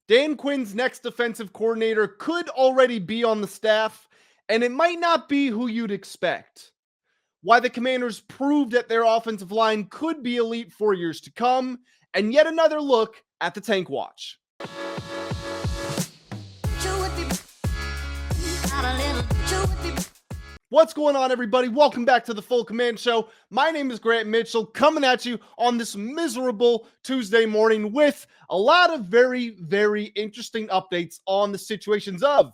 Dan Quinn's next defensive coordinator could already be on the staff, and it might not be who you'd expect. Why the Commanders proved that their offensive line could be elite for years to come, and yet another look at the Tank Watch. What's going on, everybody? Welcome back to the Full Command Show. My name is Grant Mitchell, coming at you on this miserable Tuesday morning with a lot of very, very interesting updates on the situations of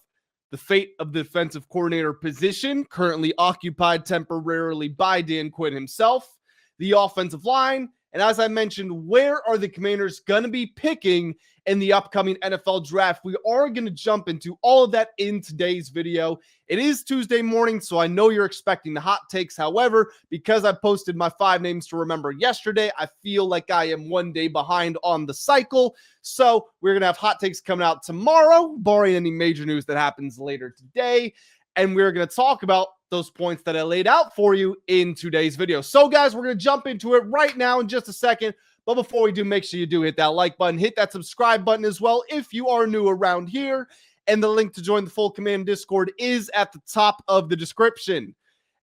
the fate of the defensive coordinator position, currently occupied temporarily by Dan Quinn himself, the offensive line, and as I mentioned, where are the Commanders going to be picking in the upcoming NFL draft? We are going to jump into all of that in today's video. It is Tuesday morning, so I know you're expecting the hot takes. However, because I posted my 5 names to remember yesterday, I feel like I am one day behind on the cycle. So we're going to have hot takes coming out tomorrow, barring any major news that happens later today. And we're going to talk about those points that I laid out for you in today's video. So guys, we're going to jump into it right now in just a second. But before we do, make sure you do hit that like button, hit that subscribe button as well if you are new around here. And the link to join the Full Command Discord is at the top of the description.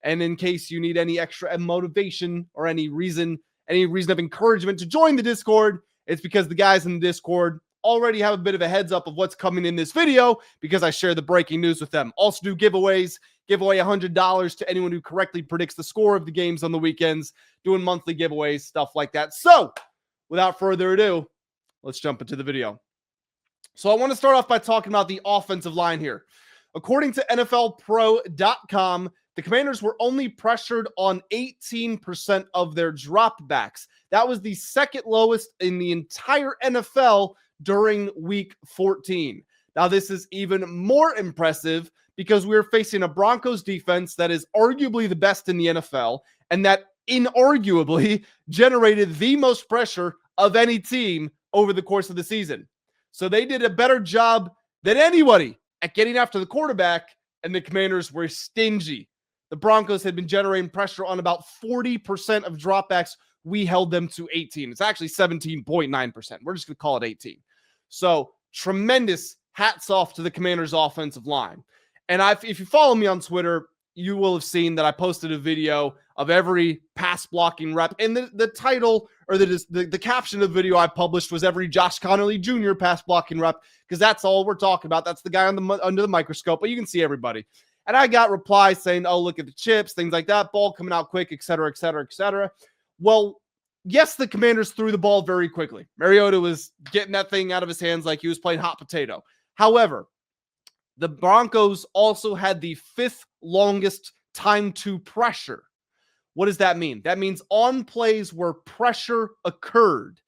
And in case you need any extra motivation or any reason of encouragement to join the Discord, it's because the guys in the Discord already have a bit of a heads up of what's coming in this video because I share the breaking news with them. Also do giveaways, give away $100 to anyone who correctly predicts the score of the games on the weekends, doing monthly giveaways, stuff like that. So without further ado, let's jump into the video. So I want to start off by talking about the offensive line here. According to NFLpro.com, the Commanders were only pressured on 18% of their dropbacks. That was the second lowest in the entire NFL during week 14. Now, this is even more impressive because we're facing a Broncos defense that is arguably the best in the NFL and that inarguably generated the most pressure of any team over the course of the season. So they did a better job than anybody at getting after the quarterback, and the Commanders were stingy. The Broncos had been generating pressure on about 40% of dropbacks. We held them to 18. It's actually 17.9%. We're just going to call it 18. So tremendous hats off to the Commanders' offensive line. And if you follow me on Twitter, you will have seen that I posted a video of every pass blocking rep. And the title or the caption of the video I published was every Josh Conerly Jr. pass blocking rep, because that's all we're talking about. That's the guy under the microscope, but you can see everybody. And I got replies saying, oh, look at the chips, things like that, ball coming out quick, et cetera, et cetera, et cetera. Well, yes, the Commanders threw the ball very quickly. Mariota was getting that thing out of his hands like he was playing hot potato. However, the Broncos also had the 5th longest time to pressure. What does that mean? That means on plays where pressure occurred,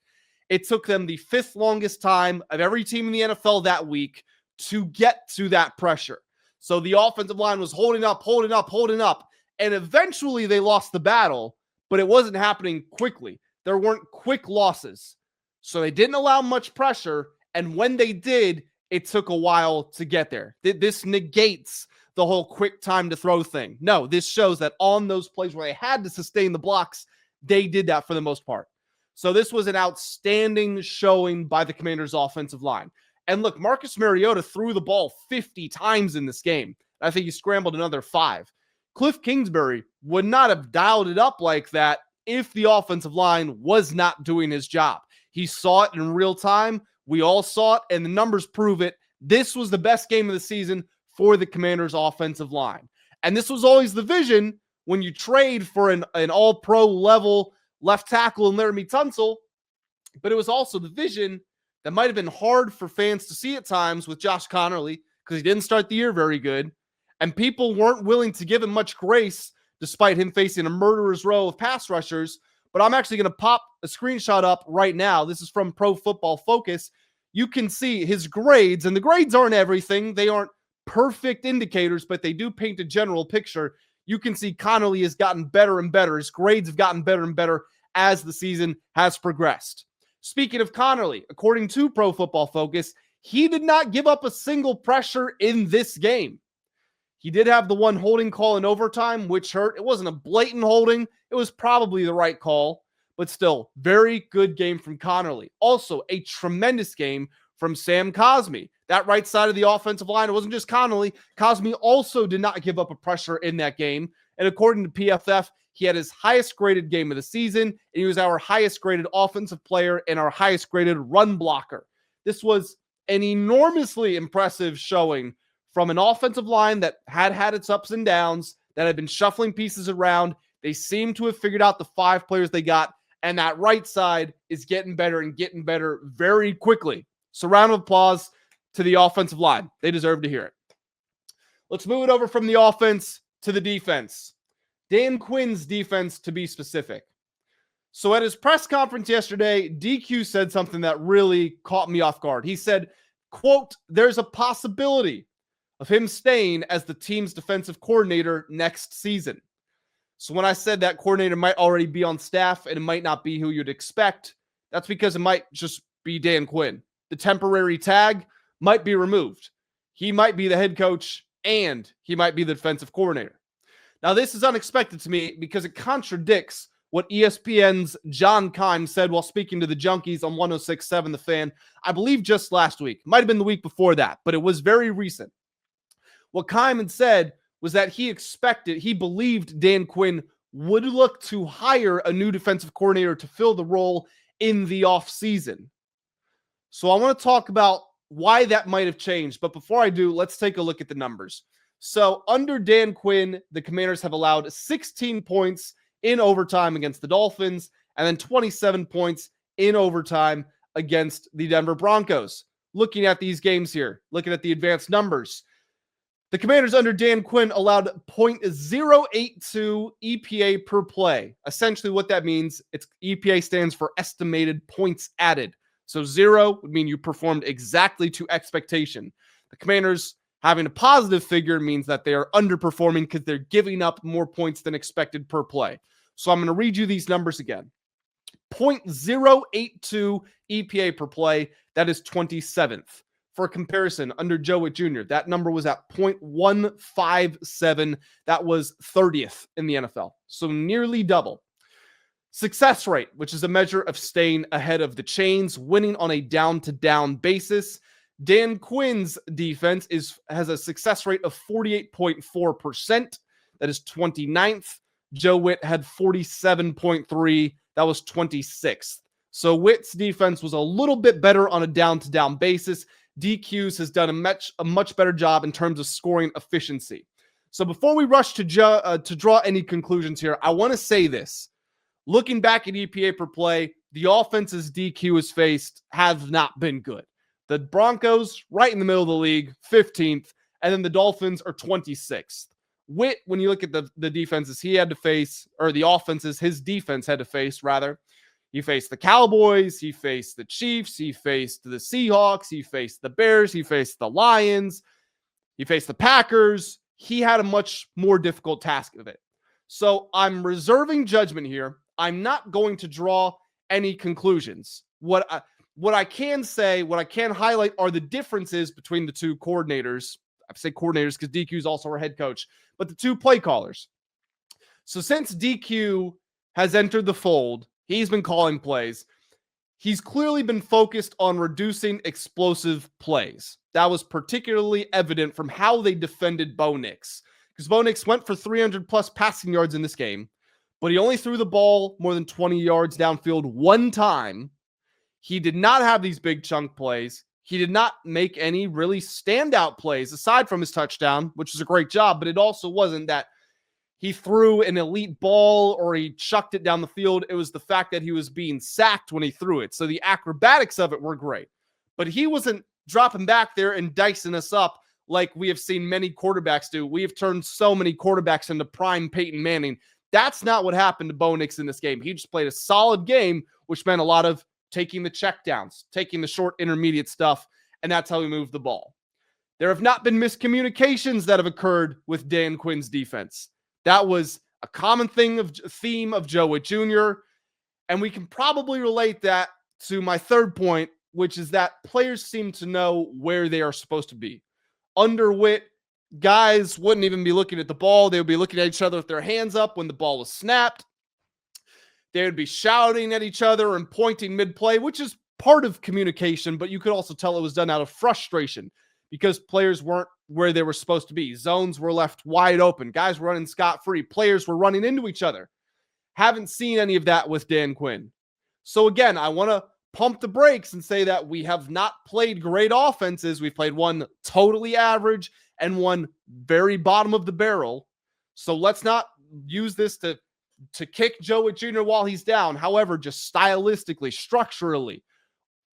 it took them the 5th longest time of every team in the NFL that week to get to that pressure. So the offensive line was holding up, and eventually they lost the battle, but it wasn't happening quickly. There weren't quick losses. So they didn't allow much pressure, and when they did, it took a while to get there. This negates the whole quick time to throw thing. No, this shows that on those plays where they had to sustain the blocks, they did that for the most part. So this was an outstanding showing by the Commanders' offensive line. And look, Marcus Mariota threw the ball 50 times in this game. I think he scrambled another 5. Cliff Kingsbury would not have dialed it up like that if the offensive line was not doing his job. He saw it in real time. We all saw it, and the numbers prove it. This was the best game of the season for the Commanders' offensive line. And this was always the vision when you trade for an all-pro level left tackle in Laramie Tunsil, but it was also the vision that might have been hard for fans to see at times with Josh Conerly because he didn't start the year very good, and people weren't willing to give him much grace despite him facing a murderer's row of pass rushers. But I'm actually going to pop a screenshot up right now. This is from Pro Football Focus. You can see his grades, and the grades aren't everything. They aren't perfect indicators, but they do paint a general picture. You can see Conerly has gotten better and better. His grades have gotten better and better as the season has progressed. Speaking of Conerly, according to Pro Football Focus, he did not give up a single pressure in this game. He did have the one holding call in overtime, which hurt. It wasn't a blatant holding. It was probably the right call, but still, very good game from Conerly. Also, a tremendous game from Sam Cosmi. That right side of the offensive line, it wasn't just Conerly. Cosmi also did not give up a pressure in that game. And according to PFF, he had his highest graded game of the season, and he was our highest graded offensive player and our highest graded run blocker. This was an enormously impressive showing from an offensive line that had its ups and downs, that had been shuffling pieces around. They seem to have figured out the 5 players they got, and that right side is getting better and getting better very quickly. So round of applause to the offensive line. They deserve to hear it. Let's move it over from the offense to the defense. Dan Quinn's defense, to be specific. So at his press conference yesterday, DQ said something that really caught me off guard. He said, quote, "There's a possibility of him staying as the team's defensive coordinator next season." So when I said that coordinator might already be on staff and it might not be who you'd expect, that's because it might just be Dan Quinn. The temporary tag might be removed. He might be the head coach and he might be the defensive coordinator. Now, this is unexpected to me because it contradicts what ESPN's John Keim said while speaking to the Junkies on 106.7 The Fan, I believe just last week. Might have been the week before that, but it was very recent. What Keim had said was that he believed Dan Quinn would look to hire a new defensive coordinator to fill the role in the offseason. So I want to talk about why that might have changed. But before I do, let's take a look at the numbers. So under Dan Quinn, the Commanders have allowed 16 points in overtime against the Dolphins, and then 27 points in overtime against the Denver Broncos. Looking at these games here, looking at the advanced numbers, the Commanders under Dan Quinn allowed 0.082 EPA per play. Essentially what that means, it's EPA stands for estimated points added. So 0 would mean you performed exactly to expectation. The Commanders having a positive figure means that they are underperforming because they're giving up more points than expected per play. So I'm going to read you these numbers again. 0.082 EPA per play, that is 27th. For comparison, under Joe Witt Jr., that number was at 0.157. That was 30th in the NFL. So nearly double. Success rate, which is a measure of staying ahead of the chains, winning on a down-to-down basis. Dan Quinn's defense has a success rate of 48.4%. That is 29th. Joe Witt had 47.3. That was 26th. So Witt's defense was a little bit better on a down-to-down basis. DQ's has done a much better job in terms of scoring efficiency. So before we rush to draw any conclusions here, I want to say this. Looking back at EPA per play, the offenses DQ has faced have not been good. The Broncos, right in the middle of the league, 15th, and then the Dolphins are 26th. Witt, when you look at the defenses he had to face, or the offenses his defense had to face, rather, he faced the Cowboys, he faced the Chiefs, he faced the Seahawks, he faced the Bears, he faced the Lions, he faced the Packers. He had a much more difficult task of it. So I'm reserving judgment here. I'm not going to draw any conclusions. What I can say, what I can highlight are the differences between the two coordinators. I say coordinators because DQ is also our head coach, but the two play callers. So since DQ has entered the fold, he's been calling plays. He's clearly been focused on reducing explosive plays. That was particularly evident from how they defended Bo Nix. Because Bo Nix went for 300 plus passing yards in this game, but he only threw the ball more than 20 yards downfield one time. He did not have these big chunk plays. He did not make any really standout plays aside from his touchdown, which was a great job, but it also wasn't that he threw an elite ball or he chucked it down the field. It was the fact that he was being sacked when he threw it. So the acrobatics of it were great, but he wasn't dropping back there and dicing us up like we have seen many quarterbacks do. We have turned so many quarterbacks into prime Peyton Manning. That's not what happened to Bo Nix in this game. He just played a solid game, which meant a lot of taking the checkdowns, taking the short intermediate stuff, and that's how we move the ball. There have not been miscommunications that have occurred with Dan Quinn's defense. That was a common theme of Joe Witt Jr., and we can probably relate that to my third point, which is that players seem to know where they are supposed to be. Under Witt, guys wouldn't even be looking at the ball. They would be looking at each other with their hands up when the ball was snapped. They would be shouting at each other and pointing mid-play, which is part of communication, but you could also tell it was done out of frustration because players weren't where they were supposed to be. Zones were left wide open. Guys were running scot-free. Players were running into each other. Haven't seen any of that with Dan Quinn. So again, I want to pump the brakes and say that we have not played great offenses. We've played one totally average and one very bottom of the barrel. So let's not use this to kick Joe Jr. while he's down. However, just stylistically, structurally,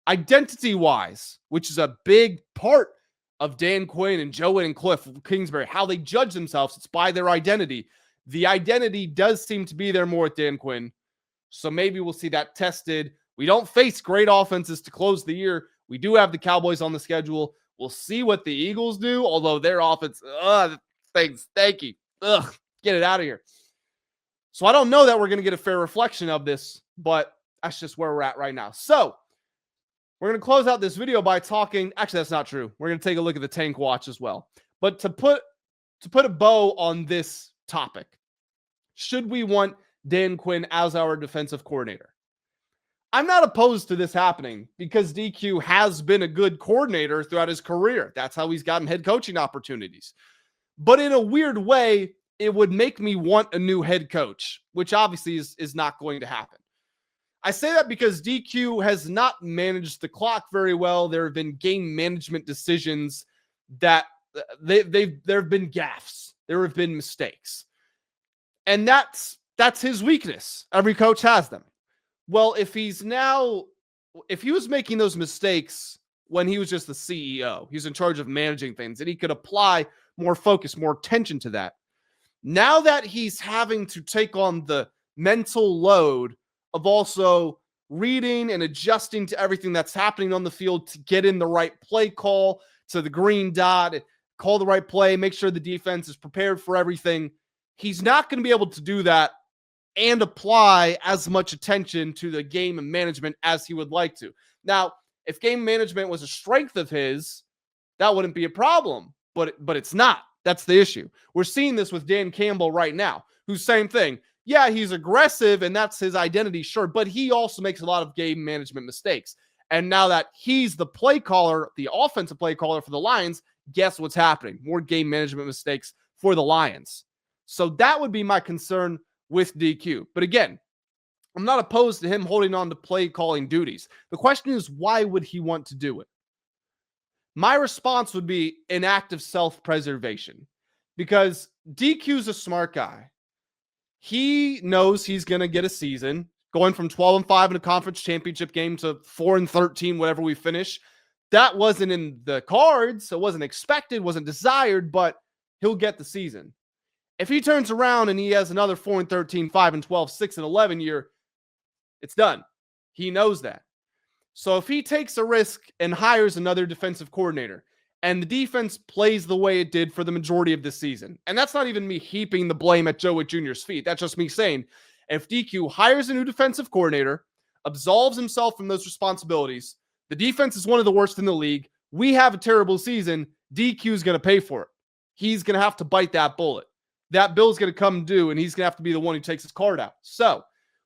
identity-wise, which is a big part of Dan Quinn and Joe and Cliff Kingsbury, how they judge themselves, it's by their identity. The identity does seem to be there more with Dan Quinn. So maybe we'll see that tested. We don't face great offenses to close the year. We do have the Cowboys on the schedule. We'll see what the Eagles do, although their offense, things stanky. Get it out of here. So I don't know that we're going to get a fair reflection of this, but that's just where we're at right now. So we're going to close out this video by talking. Actually, that's not true. We're going to take a look at the tank watch as well. But to put a bow on this topic, should we want Dan Quinn as our defensive coordinator? I'm not opposed to this happening because DQ has been a good coordinator throughout his career. That's how he's gotten head coaching opportunities. But in a weird way, it would make me want a new head coach, which obviously is not going to happen. I say that because DQ has not managed the clock very well. There have been game management decisions that there have been gaffes. There have been mistakes. And that's his weakness. Every coach has them. Well, if he was making those mistakes when he was just the CEO, he's in charge of managing things, and he could apply more focus, more attention to that. Now that he's having to take on the mental load of also reading and adjusting to everything that's happening on the field to get in the right play call to the green dot, call the right play, make sure the defense is prepared for everything, he's not going to be able to do that and apply as much attention to the game and management as he would like to. Now, if game management was a strength of his, that wouldn't be a problem, but it's not. That's the issue. We're seeing this with Dan Campbell right now, who's same thing. Yeah, he's aggressive and that's his identity, sure, but he also makes a lot of game management mistakes. And now that he's the play caller, the offensive play caller for the Lions, guess what's happening? More game management mistakes for the Lions. So that would be my concern with DQ. But again, I'm not opposed to him holding on to play calling duties. The question is, why would he want to do it? My response would be an act of self-preservation, because DQ's a smart guy. He knows he's going to get a season going from 12-5 in a conference championship game to 4-13, whatever we finish. That wasn't in the cards. So it wasn't expected, wasn't desired, but he'll get the season. If he turns around and he has another 4-13, 5-12, 6-11 year, it's done. He knows that. So if he takes a risk and hires another defensive coordinator and the defense plays the way it did for the majority of the season, and that's not even me heaping the blame at Joe Jr.'s feet. That's just me saying, if DQ hires a new defensive coordinator, absolves himself from those responsibilities, the defense is one of the worst in the league, we have a terrible season, DQ is going to pay for it. He's going to have to bite that bullet. That bill's going to come due, and he's going to have to be the one who takes his card out. So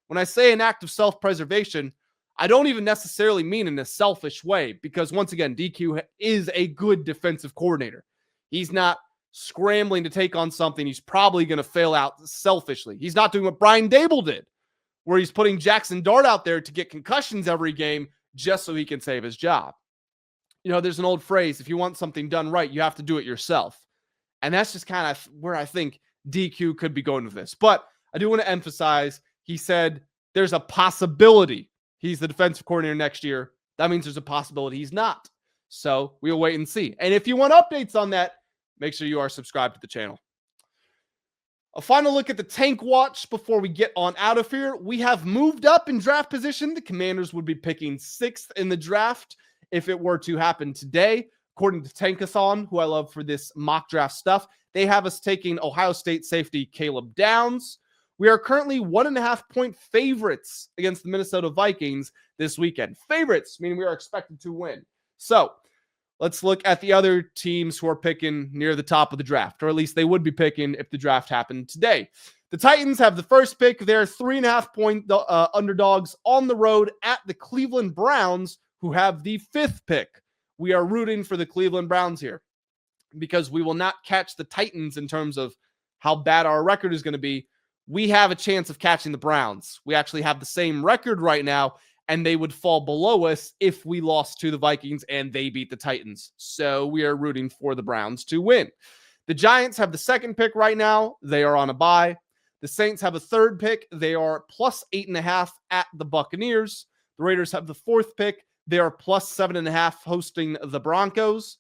when I say an act of self-preservation, I don't even necessarily mean in a selfish way, because once again, DQ is a good defensive coordinator. He's not scrambling to take on something he's probably going to fail out selfishly. He's not doing what Brian Dable did, where he's putting Jackson Dart out there to get concussions every game just so he can save his job. You know, there's an old phrase, if you want something done right, you have to do it yourself. And that's just kind of where I think DQ could be going with this. But I do want to emphasize, he said there's a possibility he's the defensive coordinator next year. That means there's a possibility he's not. So we'll wait and see. And if you want updates on that, make sure you are subscribed to the channel. A final look at the tank watch before we get on out of here. We have moved up in draft position. The Commanders would be picking 6th in the draft if it were to happen today. According to Tankathon, who I love for this mock draft stuff, they have us taking Ohio State safety Caleb Downs. We are currently 1.5-point favorites against the Minnesota Vikings this weekend. Favorites, meaning we are expected to win. So let's look at the other teams who are picking near the top of the draft, or at least they would be picking if the draft happened today. The Titans have the first pick. They're 3.5-point underdogs on the road at the Cleveland Browns, who have the 5th pick. We are rooting for the Cleveland Browns here because we will not catch the Titans in terms of how bad our record is going to be. We have a chance of catching the Browns. We actually have the same record right now, and they would fall below us if we lost to the Vikings and they beat the Titans. So we are rooting for the Browns to win. The Giants have the 2nd pick right now. They are on a bye. The Saints have a 3rd pick. They are plus 8.5 at the Buccaneers. The Raiders have the 4th pick. They are plus 7.5 hosting the Broncos.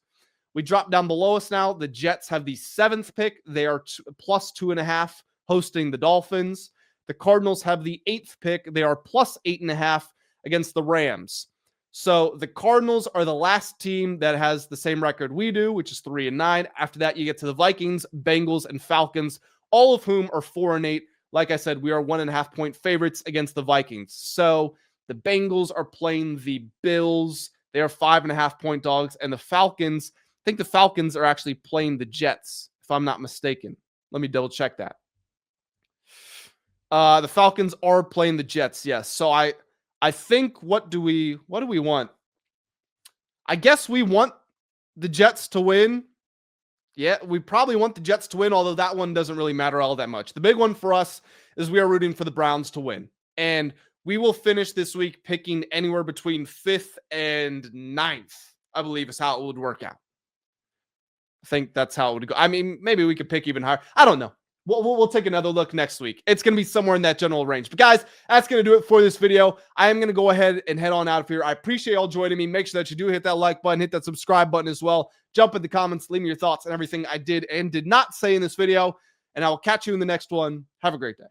We drop down below us now. The Jets have the 7th pick. They are plus 2.5 hosting the Dolphins. The Cardinals have the 8th pick. They are plus 8.5 against the Rams. So the Cardinals are the last team that has the same record we do, which is 3-9. After that, you get to the Vikings, Bengals, and Falcons, all of whom are 4-8. Like I said, we are 1.5-point favorites against the Vikings. So the Bengals are playing the Bills. They are 5.5-point dogs. And the Falcons, I think the Falcons are actually playing the Jets, if I'm not mistaken. Let me double check that. The Falcons are playing the Jets, yes. So I think what do we want? I guess we want the Jets to win. Yeah, we probably want the Jets to win, although that one doesn't really matter all that much. The big one for us is we are rooting for the Browns to win. And we will finish this week picking anywhere between 5th and 9th, I believe is how it would work out. I think that's how it would go. I mean, maybe we could pick even higher. I don't know. We'll take another look next week. It's going to be somewhere in that general range. But guys, that's going to do it for this video. I am going to go ahead and head on out of here. I appreciate y'all joining me. Make sure that you do hit that like button, hit that subscribe button as well. Jump in the comments, leave me your thoughts on everything I did and did not say in this video. And I will catch you in the next one. Have a great day.